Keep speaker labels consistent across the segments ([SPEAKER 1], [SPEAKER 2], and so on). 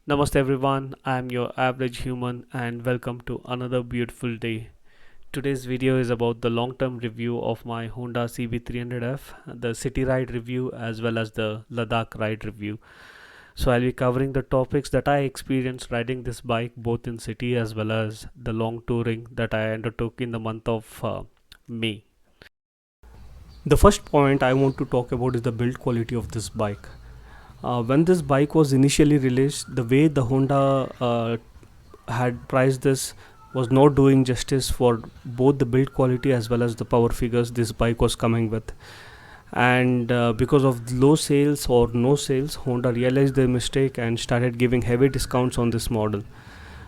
[SPEAKER 1] Namaste everyone, I am your average human and welcome to another beautiful day. Today's video is about the long-term review of my Honda CB300F, the city ride review as well as the Ladakh ride review. So I'll be covering the topics that I experienced riding this bike both in city as well as the long touring that I undertook in the month of May. The first point I want to talk about is the build quality of this bike. When this bike was initially released, the way the Honda had priced this was not doing justice for both the build quality as well as the power figures this bike was coming with. And because of low sales or no sales, Honda realized their mistake and started giving heavy discounts on this model.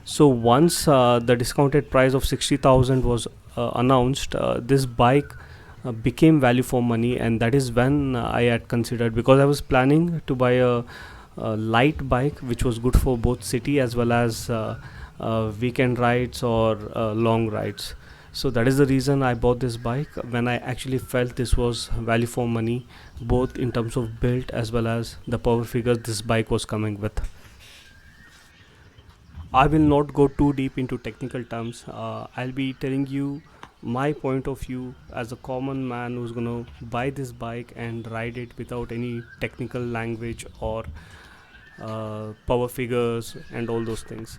[SPEAKER 1] So once the discounted price of 60,000 was announced, this bike became value for money, and that is when I had considered, because I was planning to buy a light bike which was good for both city as well as weekend rides or long rides. So that is the reason I bought this bike, when I actually felt this was value for money both in terms of build as well as the power figures this bike was coming with. I will not go too deep into technical terms. I'll be telling you my point of view as a common man who's gonna buy this bike and ride it without any technical language or power figures and all those things.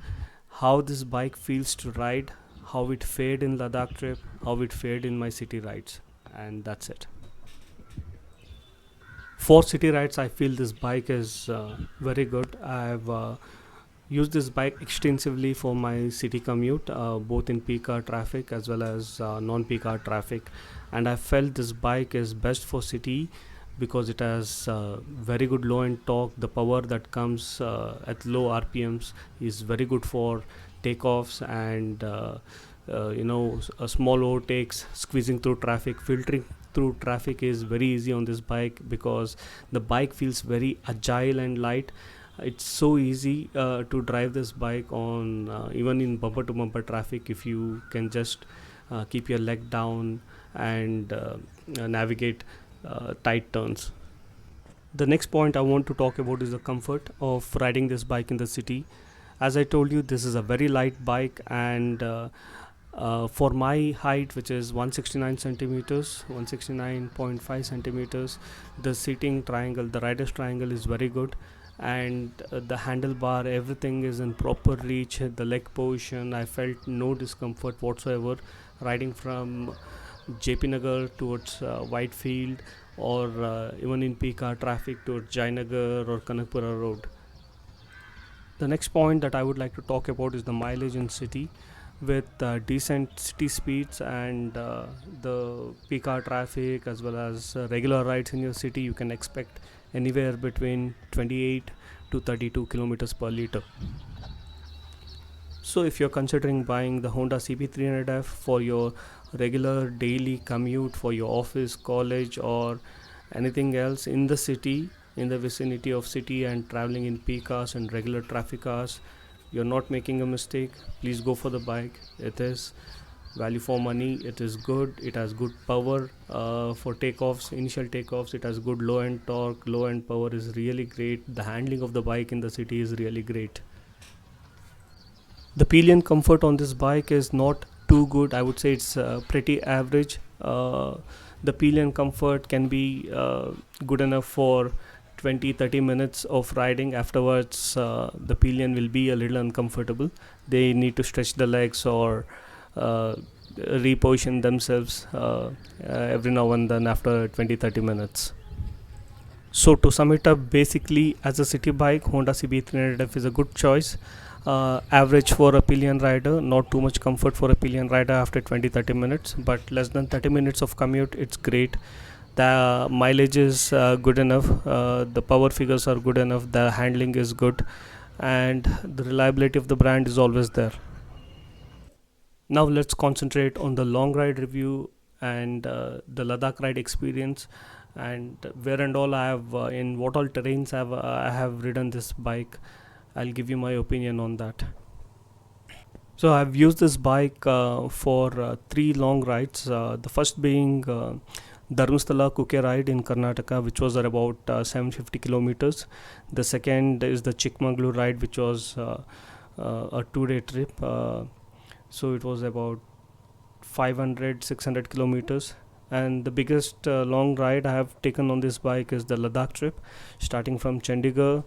[SPEAKER 1] How this bike feels to ride, how it fared in Ladakh trip, how it fared in my city rides, and that's it. For city rides, I feel this bike is very good. I've used this bike extensively for my city commute, both in peak hour traffic as well as non-peak hour traffic, and I felt this bike is best for city because it has very good low end torque. The power that comes at low RPMs is very good for takeoffs and small overtakes, squeezing through traffic, filtering through traffic is very easy on this bike because the bike feels very agile and light. It's so easy to drive this bike on even in bumper to bumper traffic if you can just keep your leg down and navigate tight turns. The next point I want to talk about is the comfort of riding this bike in the city. As I told you, this is a very light bike, and for my height, which is 169 centimeters, 169.5 centimeters, the seating triangle, the rider's triangle is very good, and the handlebar, everything is in proper reach. The leg position, I felt no discomfort whatsoever riding from JP Nagar towards Whitefield, or even in peak hour traffic towards Jainagar or Kanakpura Road. The next point that I would like to talk about is the mileage in city. With decent city speeds and the peak hour traffic as well as regular rides in your city, you can expect anywhere between 28 to 32 kilometers per liter. So if you're considering buying the Honda CB300F for your regular daily commute for your office, college, or anything else in the city, in the vicinity of city, and traveling in peak hours and regular traffic hours, you're not making a mistake. Please go for the bike. It is value for money. It is good. It has good power for takeoffs, initial takeoffs. It has good low end torque. Low end power is really great. The handling of the bike in the city is really great. The pillion comfort on this bike is not too good. I would say it's pretty average. The pillion comfort can be good enough for 20-30 minutes of riding. Afterwards the pillion will be a little uncomfortable. They need to stretch the legs or reposition themselves every now and then after 20-30 minutes. So to sum it up, basically as a city bike, Honda CB300F is a good choice. Average for a pillion rider, not too much comfort for a pillion rider after 20-30 minutes, but less than 30 minutes of commute, it's great. The mileage is good enough, the power figures are good enough, the handling is good, and the reliability of the brand is always there. Now let's concentrate on the long ride review and the Ladakh ride experience, and where and all I have in what all terrains I have ridden this bike. I'll give you my opinion on that. So I've used this bike for 3 long rides. The first being Dharmasthala Kuke ride in Karnataka, which was at about 750 kilometers. The second is the Chikmagalur ride, which was a 2-day trip. So it was about 500-600 kilometers. And the biggest long ride I have taken on this bike is the Ladakh trip, starting from Chandigarh,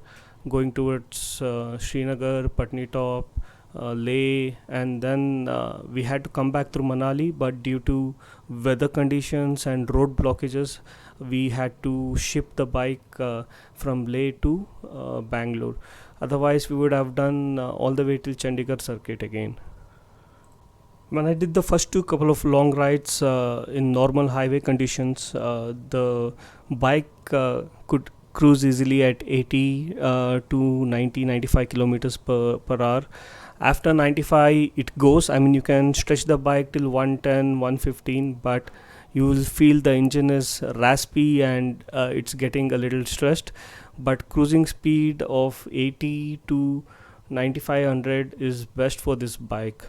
[SPEAKER 1] going towards Srinagar, Patnitop, Leh, and then we had to come back through Manali, but due to weather conditions and road blockages, we had to ship the bike from Leh to Bangalore. Otherwise, we would have done all the way till Chandigarh circuit again. When I did the first couple of long rides in normal highway conditions, the bike could cruise easily at 80 to 90-95 kilometers per hour. After 95 it goes, I mean, you can stretch the bike till 110, 115, but you will feel the engine is raspy and it's getting a little stressed. But cruising speed of 80 to 9500 is best for this bike.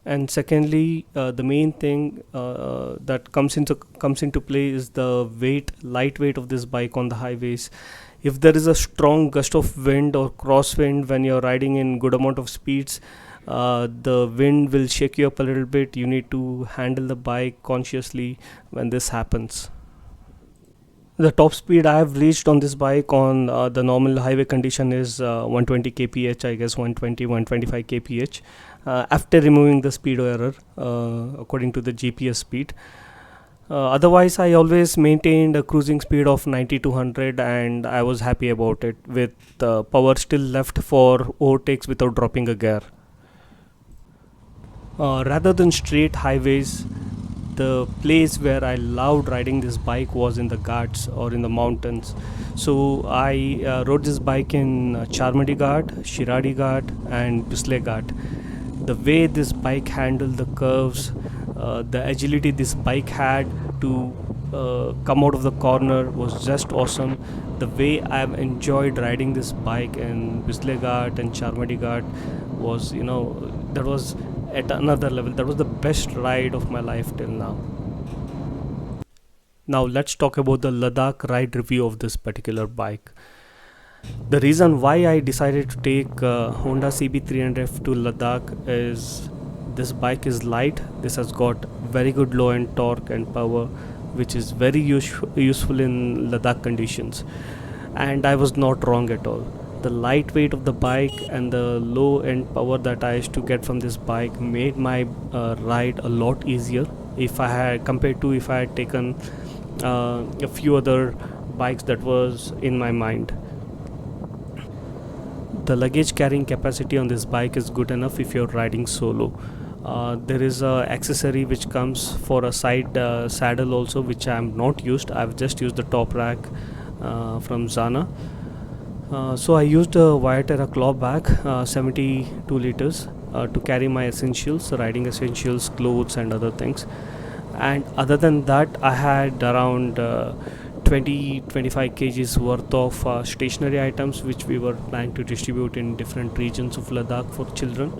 [SPEAKER 1] And secondly, the main thing that comes into play is the light weight of this bike on the highways. If there is a strong gust of wind or crosswind when you're riding in good amount of speeds, the wind will shake you up a little bit. You need to handle the bike consciously when this happens. The top speed I have reached on this bike on the normal highway condition is 120 kph, I guess 120, 125 kph, after removing the speedo error according to the GPS speed. Otherwise, I always maintained a cruising speed of 90 to 100, and I was happy about it, with power still left for overtakes without dropping a gear. Rather than straight highways, the place where I loved riding this bike was in the ghats or in the mountains. So I rode this bike in Charmadi Ghat, Shiradi Ghat, and Bisle Ghat. The way this bike handled the curves, the agility this bike had to come out of the corner was just awesome. The way I've enjoyed riding this bike in Bisle Ghat and Charmadi Ghat was, that was at another level. That was the best ride of my life till now. Now let's talk about the Ladakh ride review of this particular bike. The reason why I decided to take Honda CB300F to Ladakh is this bike is light. This has got very good low end torque and power, which is very useful in Ladakh conditions. And I was not wrong at all. The lightweight of the bike and the low end power that I used to get from this bike made my ride a lot easier if I had taken a few other bikes that was in my mind. The luggage carrying capacity on this bike is good enough if you're riding solo. There is a accessory which comes for a side saddle also, which I am not used. I've just used the top rack from Zana. So I used a Viaterra claw bag, 72 liters, to carry my essentials, riding essentials, clothes and other things. And other than that, I had around 20-25 kgs worth of stationary items which we were planning to distribute in different regions of Ladakh for children.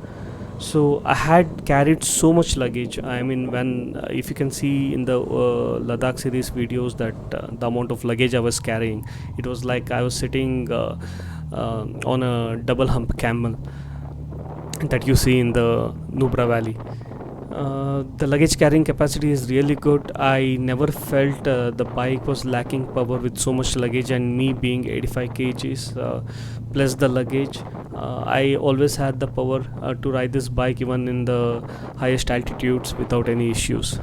[SPEAKER 1] So I had carried so much luggage. I mean, when if you can see in the Ladakh series videos that the amount of luggage I was carrying, it was like I was sitting on a double hump camel that you see in the Nubra Valley. The luggage carrying capacity is really good. I never felt the bike was lacking power with so much luggage, and me being 85 kgs plus the luggage, I always had the power to ride this bike even in the highest altitudes without any issues.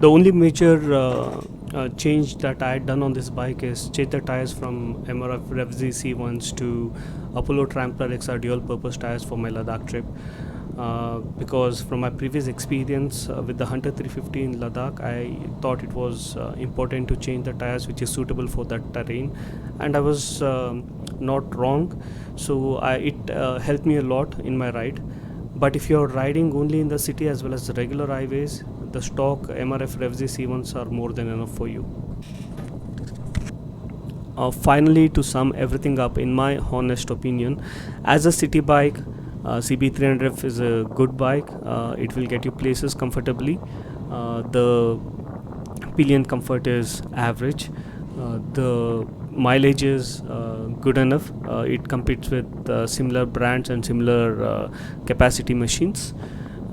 [SPEAKER 1] The only major change that I had done on this bike is change the tires from MRF RevZ C1s to Apollo Trampler XR dual purpose tires for my Ladakh trip. Because from my previous experience with the Hunter 350 in Ladakh, I thought it was important to change the tires which is suitable for that terrain, and I was not wrong. So it helped me a lot in my ride. But if you're riding only in the city as well as the regular highways, the stock MRF RevZ C1s are more than enough for you. Finally, to sum everything up, in my honest opinion, as a city bike, CB300F is a good bike. It will get you places comfortably. The pillion comfort is average. The mileage is good enough. It competes with similar brands and similar capacity machines.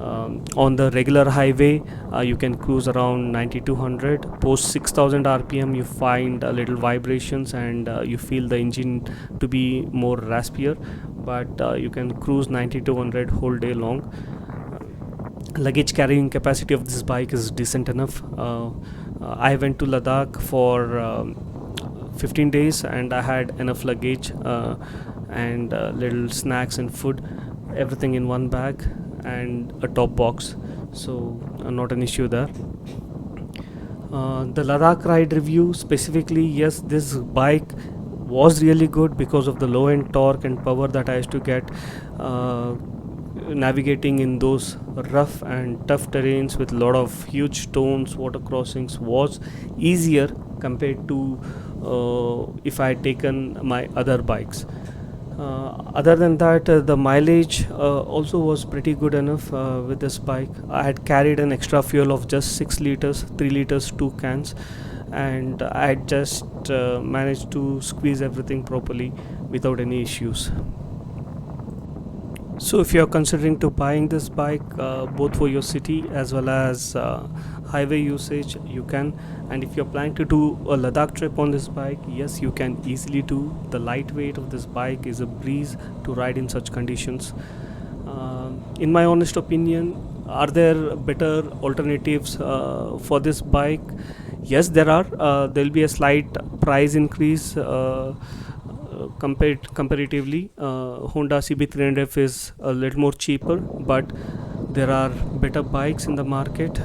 [SPEAKER 1] On the regular highway, you can cruise around 9200. Post 6000 rpm, you find a little vibrations, and you feel the engine to be more raspier, but you can cruise 9200 whole day long. Luggage carrying capacity of this bike is decent enough. I went to Ladakh for 15 days, and I had enough luggage and little snacks and food, everything in one bag, and a top box, so not an issue there. The Ladakh ride review specifically, yes, this bike was really good because of the low end torque and power that I used to get. Navigating in those rough and tough terrains with a lot of huge stones, water crossings was easier compared to if I had taken my other bikes. Other than that, the mileage also was pretty good enough with this bike. I had carried an extra fuel of just 6 liters, 3 liters, 2 cans, and I had just managed to squeeze everything properly without any issues. So if you are considering to buying this bike both for your city as well as highway usage, you can. And if you're planning to do a Ladakh trip on this bike, yes, you can easily do. The lightweight of this bike is a breeze to ride in such conditions. In my honest opinion, are there better alternatives for this bike? Yes, there are. There'll be a slight price increase comparatively. Honda CB300F is a little more cheaper, but there are better bikes in the market,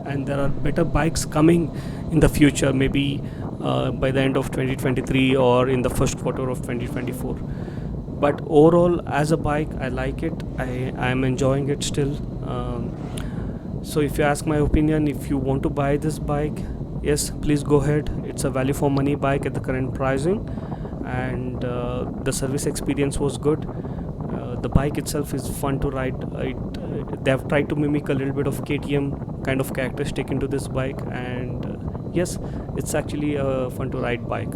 [SPEAKER 1] and there are better bikes coming in the future, maybe by the end of 2023 or in the first quarter of 2024. But overall, as a bike, I like it. I am enjoying it still. So if you ask my opinion, if you want to buy this bike, yes, please go ahead. It's a value for money bike at the current pricing, and the service experience was good. The bike itself is fun to ride. They have tried to mimic a little bit of KTM kind of characteristic into this bike, and yes, it's actually a fun to ride bike.